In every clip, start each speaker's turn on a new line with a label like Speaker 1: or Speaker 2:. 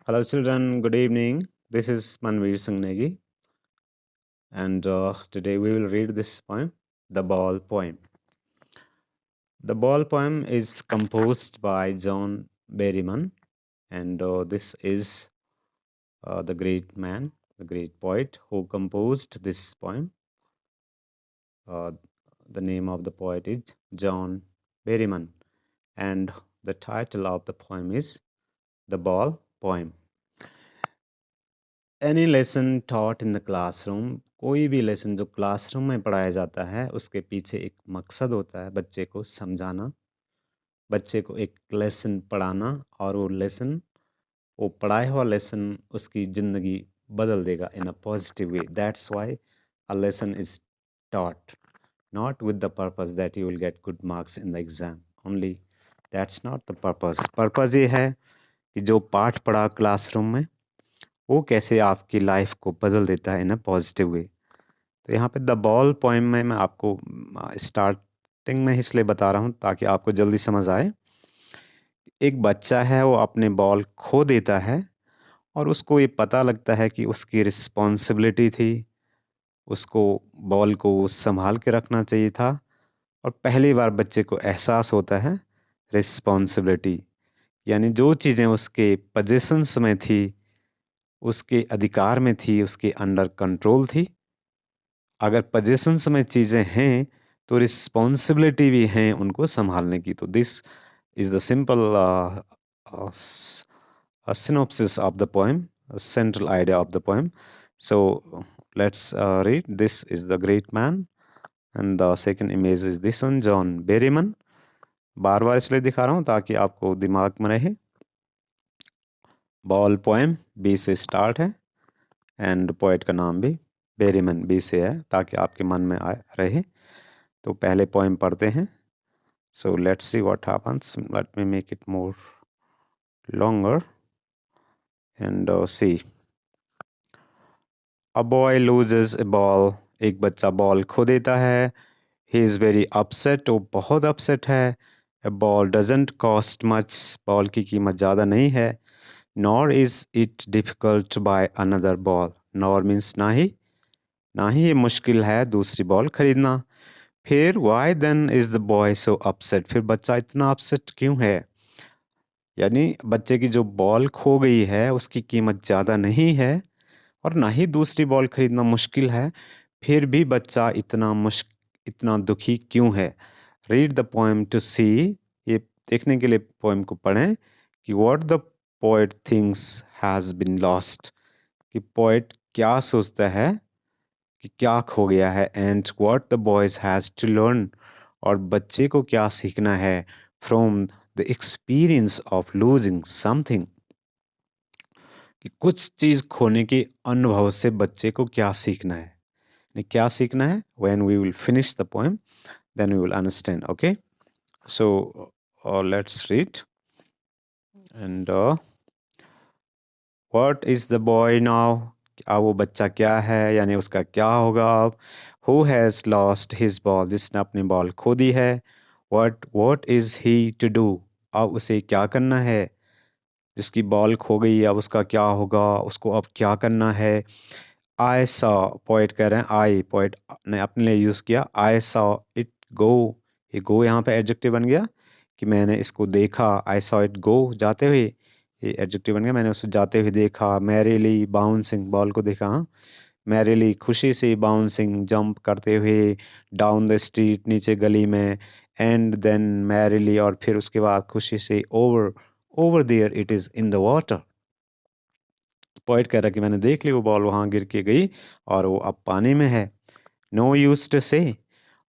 Speaker 1: Hello, children. Good evening. This is Manveer Singh Negi, and today we will read this poem, The Ball Poem. The Ball Poem is composed by John Berryman, and this is the great man, the great poet who composed this poem. Uh, the name of the poet is John Berryman, and the title of the poem is The Ball Poem. Any lesson taught in the classroom, कोई भी lesson जो classroom में पढ़ाया जाता है उसके पीछे एक मकसद होता है बच्चे को समझाना, बच्चे को एक लेसन पढ़ाना, और वो पढ़ाया हुआ लेसन उसकी ज़िंदगी बदल देगा in a positive way. That's why a lesson is taught, not with the purpose that you will get good marks in the exam only. That's not the purpose ये है कि जो पाठ पढ़ा क्लासरूम में वो कैसे आपकी लाइफ को बदल देता है इन अ पॉजिटिव वे. तो यहाँ पे द बॉल पोएम में मैं आपको स्टार्टिंग में इसलिए बता रहा हूँ ताकि आपको जल्दी समझ आए. एक बच्चा है, वो अपने बॉल खो देता है और उसको ये पता लगता है कि उसकी रिस्पॉन्सिबिलिटी थी, उसको बॉल को संभाल के रखना चाहिए था. और पहली बार बच्चे को एहसास होता है रिस्पॉन्सिबिलिटी, यानी जो चीज़ें उसके पोजीशंस में थी, उसके अधिकार में थी, उसके अंडर कंट्रोल थी. अगर पोजीशंस में चीज़ें हैं तो रिस्पॉन्सिबिलिटी भी हैं उनको संभालने की. तो this is the simple synopsis of the poem, a central idea of the poem. So let's read. This is the great man, and the second image is this one, John Berryman. बार बार इसलिए दिखा रहा हूँ ताकि आपको दिमाग में रहे. Ball poem B से स्टार्ट है, एंड पोएट का नाम भी बेरीमन बी से है, ताकि आपके मन में आए रहे. तो पहले पोएम पढ़ते हैं. So let's see what happens. Let me make it more longer and see. A boy loses a ball. एक बच्चा बॉल खो देता है. He is very upset. वो बहुत अपसेट है. A ball doesn't cost much. Ball की कीमत ज़्यादा नहीं है. Nor is it difficult to buy another ball. Nor means ना ही ये मुश्किल है दूसरी बॉल खरीदना. फिर why then is the boy so upset? फिर बच्चा इतना अपसेट क्यों है? यानी बच्चे की जो बॉल खो गई है उसकी कीमत ज़्यादा नहीं है और ना ही दूसरी बॉल खरीदना मुश्किल है, फिर भी बच्चा इतना दुखी क्यों है? Read the poem to see. ये देखने के लिए पोएम को पढ़ें कि what the poet thinks has been lost, कि पोएट क्या सोचता है कि क्या खो गया है. And what the boys has to learn, और बच्चे को क्या सीखना है from the experience of losing something, कि कुछ चीज़ खोने के अनुभव से बच्चे को क्या सीखना है. नहीं, क्या सीखना है? When we will finish the poem then we will understand. Okay, so let's read. And what is the boy now, अब वो बच्चा क्या है, यानी उसका क्या होगा अब. Who has lost his ball, जिसने अपनी बॉल खो दी है. What is he to do, अब उसे क्या करना है. जिसकी बॉल खो गई, अब उसका क्या होगा, उसको अब क्या करना है. आई सॉ, पोएट कह रहे हैं, आई पोएट ने अपने लिए यूज़ किया. आई सॉ इट गो, ये गो यहाँ पे एडजेक्टिव बन गया कि मैंने इसको देखा. आई सॉ इट गो, जाते हुए, ये एडजेक्टिव बन गया, मैंने उसे जाते हुए देखा. मैरीली बाउंसिंग, बॉल को देखा. हाँ, मैरीली खुशी से, बाउंसिंग जंप करते हुए, डाउन द स्ट्रीट, नीचे गली में. एंड देन मैरीली, और फिर उसके बाद खुशी से, over there it is in the water. Poet कह रहा है कि मैंने देख ली वो बॉल वहाँ गिर के गई और वो अब पानी में है. नो यूज टू से,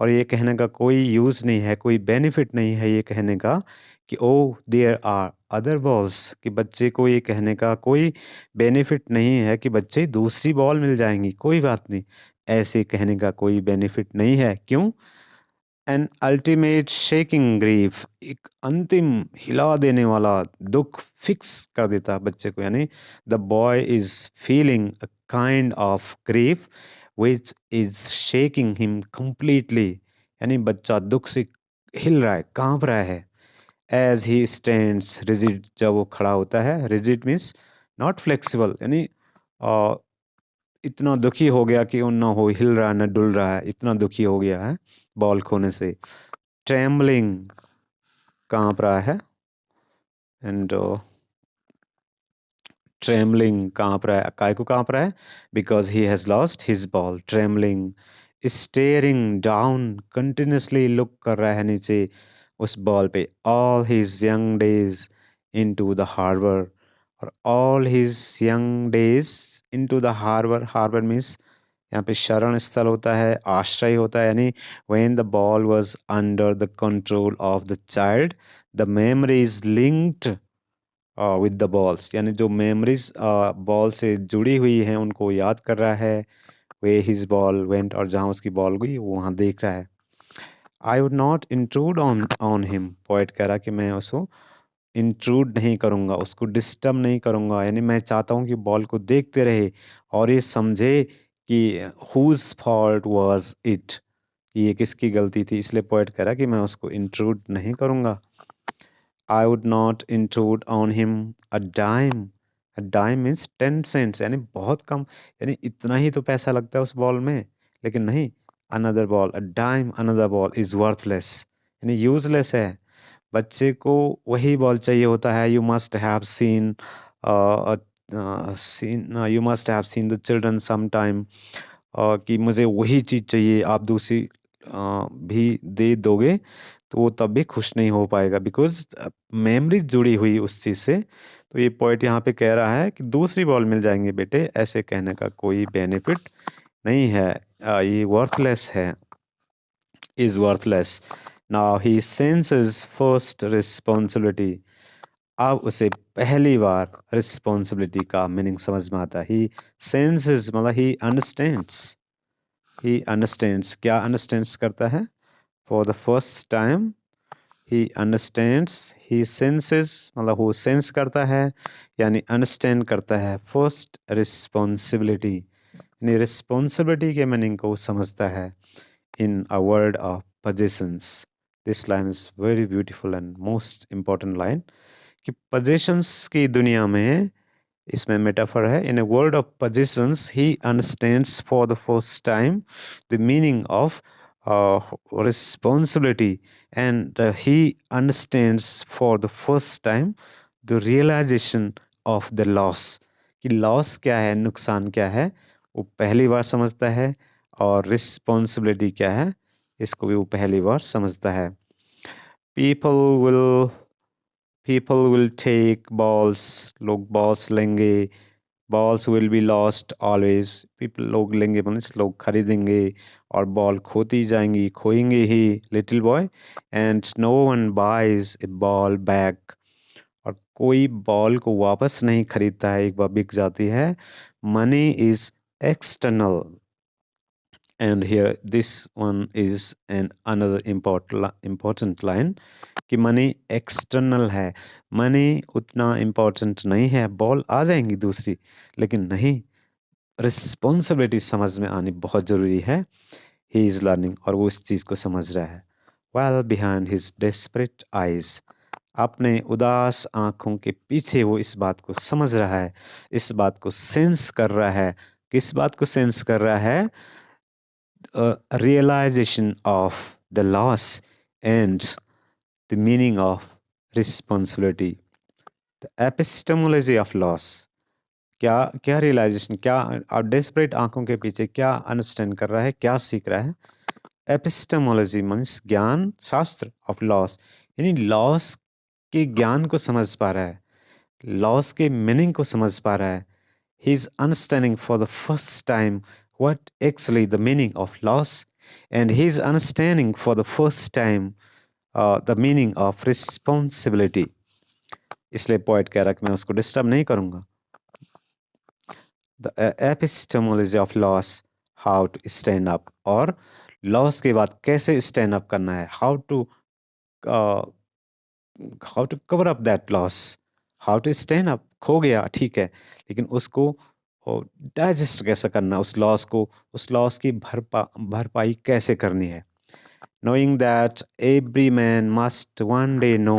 Speaker 1: और ये कहने का कोई यूज़ नहीं है, कोई बेनिफिट नहीं है ये कहने का कि oh there are other balls, कि बच्चे को ये कहने का कोई बेनिफिट नहीं है कि बच्चे दूसरी बॉल मिल जाएंगी. कोई बात नहीं, ऐसे कहने का कोई बेनिफिट नहीं है. क्यों? एन अल्टीमेट शेकिंग ग्रीफ, एक अंतिम हिला देने वाला दुख फिक्स कर देता है बच्चे को. यानी the boy is feeling a kind of grief which is shaking him completely, यानी बच्चा दुख से हिल रहा है, कांप रहा है. एज ही स्टैंड्स रिजिड, जब वो खड़ा होता है, रिजिड मीन्स नॉट फ्लेक्सिबल यानी इतना दुखी हो गया कि वो ना हो हिल रहा है ना डुल रहा है, इतना दुखी हो गया है बॉल खोने से। ट्रेम्बलिंग कांप रहा है, एंड ट्रेम्बलिंग कांप रहा है, काय को कांप रहा है? Because he has lost his ball. Trembling, staring down, continuously look कर रहा है नीचे उस बॉल पे। All his young days into the harbour, और all his young days into the harbour. Harbour means यहाँ पे शरण स्थल होता है, आश्रय होता है, यानी when the ball was under the control of the child, the memories linked with the balls, यानी जो memories बॉल से जुड़ी हुई हैं उनको याद कर रहा है। where his ball went, और जहाँ उसकी बॉल गई वो वहाँ देख रहा है। I would not intrude on him, poet कह रहा कि मैं उसको इंट्रूड नहीं करूँगा, उसको डिस्टर्ब नहीं करूँगा, यानी मैं चाहता हूँ कि बॉल को देखते रहे और ये समझे कि हुज फॉल्ट वाज इट, ये किसकी गलती थी। इसलिए पोएट कह रहा कि मैं उसको इंट्रूड नहीं करूँगा। I would not intrude on him a dime. A dime means 10 cents, यानी बहुत कम, यानी इतना ही तो पैसा लगता है उस बॉल में, लेकिन नहीं। Another ball, a dime another ball is worthless, यानी यूजलेस है। बच्चे को वही बॉल चाहिए होता है। You must have seen you must have seen the children some time, कि मुझे वही चीज़ चाहिए, आप दूसरी भी दे दोगे तो वो तब भी खुश नहीं हो पाएगा, बिकॉज मेमोरी जुड़ी हुई उस चीज़ से। तो ये पॉइंट यहाँ पे कह रहा है कि दूसरी बॉल मिल जाएंगे बेटे, ऐसे कहने का कोई बेनिफिट नहीं है, ये वर्थलेस है, is worthless. Now he senses first responsibility. अब उसे पहली बार रिस्पॉन्सिबिलिटी का मीनिंग समझ में आता है। ही सेंसेस मतलब ही अंडरस्टैंड्स, क्या अंडरस्टैंड्स करता है? For the first time he understands, he senses मतलब वो सेंस करता है यानी अंडरस्टैंड करता है फर्स्ट रिस्पॉन्सिबिलिटी, यानी रिस्पॉन्सिबिलिटी के मीनिंग को समझता है। in a world of possessions. This line is very beautiful and most important line, कि possessions की दुनिया में, इसमें मेटाफर है, in a world of possessions he understands for the first time the meaning of responsibility, and he understands for the first time the realization of the loss, कि loss क्या है, नुकसान क्या है, वो पहली बार समझता है। और रिस्पॉन्सिबिलिटी क्या है, इसको भी वो पहली बार समझता है। People will people will take balls, लोग बॉल्स लेंगे। Balls will be lost always, people लोग लेंगे मीन्स लोग खरीदेंगे, और बॉल खोती जाएंगी, खोएंगे ही। Little boy, and no one buys a ball back, और कोई बॉल को वापस नहीं खरीदता है, एक बार बिक जाती है। Money is external, and here this one is an another important line, कि मनी एक्सटर्नल है। मनी उतना इम्पोर्टेंट नहीं है, बॉल आ जाएंगी दूसरी, लेकिन नहीं, रिस्पॉन्सिबिलिटी समझ में आनी बहुत ज़रूरी है। ही इज़ लर्निंग, और वो इस चीज़ को समझ रहा है। Well behind his desperate eyes, अपने उदास आँखों के पीछे वो इस बात को समझ रहा है, इस बात को सेंस कर रहा है। किस बात को सेंस कर रहा है? Realization of the loss and the meaning of responsibility. The epistemology of loss. क्या क्या रियलाइजेशन, क्या और डेस्परेट आंखों के पीछे क्या अंडरस्टैंड कर रहा है, क्या सीख रहा है? एपिस्टेमोलॉजी मीन्स ज्ञान शास्त्र ऑफ लॉस, यानी लॉस के ज्ञान को समझ पा रहा है, लॉस के मीनिंग को समझ पा रहा है। He is understanding for the first time what actually the meaning of loss, and he is understanding for the first time the meaning of responsibility. इसलिए पोएट कह रहा कि मैं उसको डिस्टर्ब नहीं करूँगा। The epistemology of loss, how to stand up, और loss के बाद कैसे स्टैंड अप करना है, uh, how to cover up that loss, how to stand up। खो गया ठीक है, लेकिन उसको डाइजेस्ट कैसे करना, उस लॉस को, उस लॉस की भरपाई कैसे करनी है। knowing that every man must one day know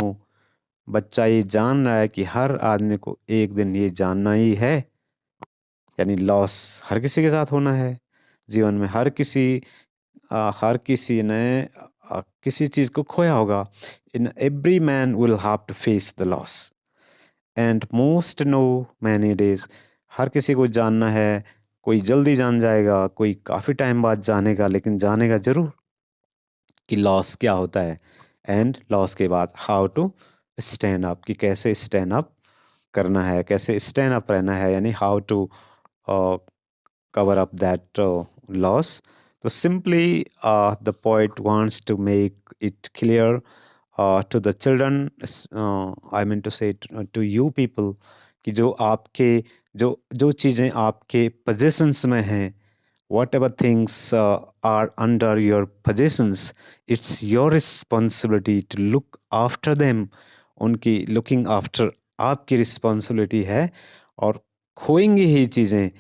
Speaker 1: बच्चा ये जान रहा है कि हर आदमी को एक दिन ये जानना ही है, यानी लॉस हर किसी के साथ होना है जीवन में। हर किसी ने किसी चीज़ को खोया होगा। In every man will have to face the loss and must know many days. हर किसी को जानना है, कोई जल्दी जान जाएगा, कोई काफ़ी टाइम बाद जानेगा, लेकिन जानेगा ज़रूर कि लॉस क्या होता है। एंड लॉस के बाद हाउ टू स्टैंड अप, कि कैसे स्टैंड अप करना है, कैसे स्टैंड अप रहना है, यानी how to cover up that loss. So simply, the poet wants to make it clear to the children, I mean to say to you people, कि जो जो चीज़ें आपके possessions में हैं, whatever things are under your possessions, it's your responsibility to look after them. उनकी looking after आपकी responsibility है। और खोएंगी ही चीज़ें,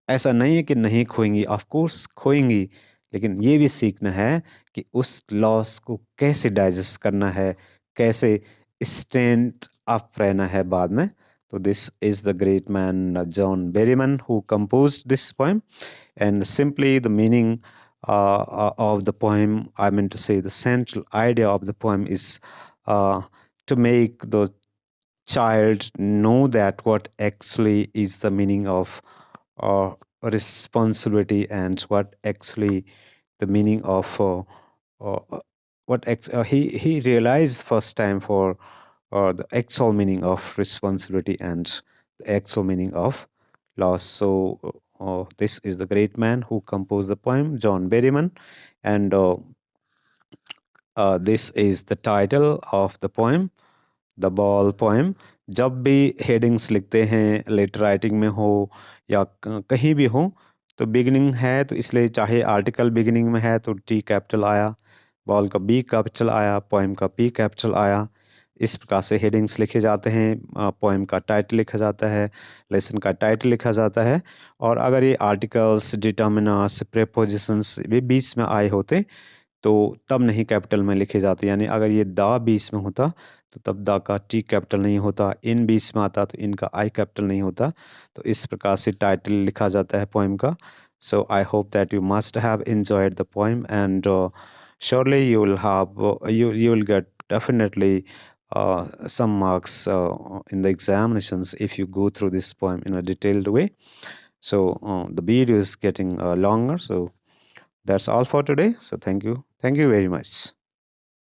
Speaker 1: ऐसा नहीं है कि नहीं खोएंगी, ऑफ कोर्स खोएंगी, लेकिन ये भी सीखना है कि उस लॉस को कैसे डाइजेस्ट करना है, कैसे स्टैंड अप रहना है बाद में। तो this is the great man John Berryman who composed this poem. And simply the meaning of the poem, I mean to say the central idea of the poem is to make the child know that what actually is the meaning of responsibility, and what actually the meaning of he realized first time for the actual meaning of responsibility and the actual meaning of loss. So this is the great man who composed the poem, John Berryman, and this is the title of the poem, the ball poem. जब भी headings लिखते हैं, letter writing में हो या कहीं भी हो, तो बिगिनिंग है तो इसलिए, चाहे आर्टिकल बिगिनिंग में है तो टी कैपिटल आया, बॉल का बी कैपिटल आया, पोएम का पी कैपिटल आया। इस प्रकार से हेडिंग्स लिखे जाते हैं, पोएम का टाइटल लिखा जाता है, लेसन का टाइटल लिखा जाता है। और अगर ये आर्टिकल्स, डिटर्मिनर्स, प्रेपोजिशंस भी बीच में आए होते तो तब नहीं कैपिटल में लिखे जाते। यानी अगर ये द बीच में होता तो तब द का टी कैपिटल नहीं होता, इन बीच में आता तो इनका आई कैपिटल नहीं होता। तो इस प्रकार से टाइटल लिखा जाता है पोएम का। So I hope that you must have enjoyed the poem, and surely you will get definitely some marks in the examinations if you go through this poem in a detailed way. So the video is getting longer, so that's all for today. So thank you very much.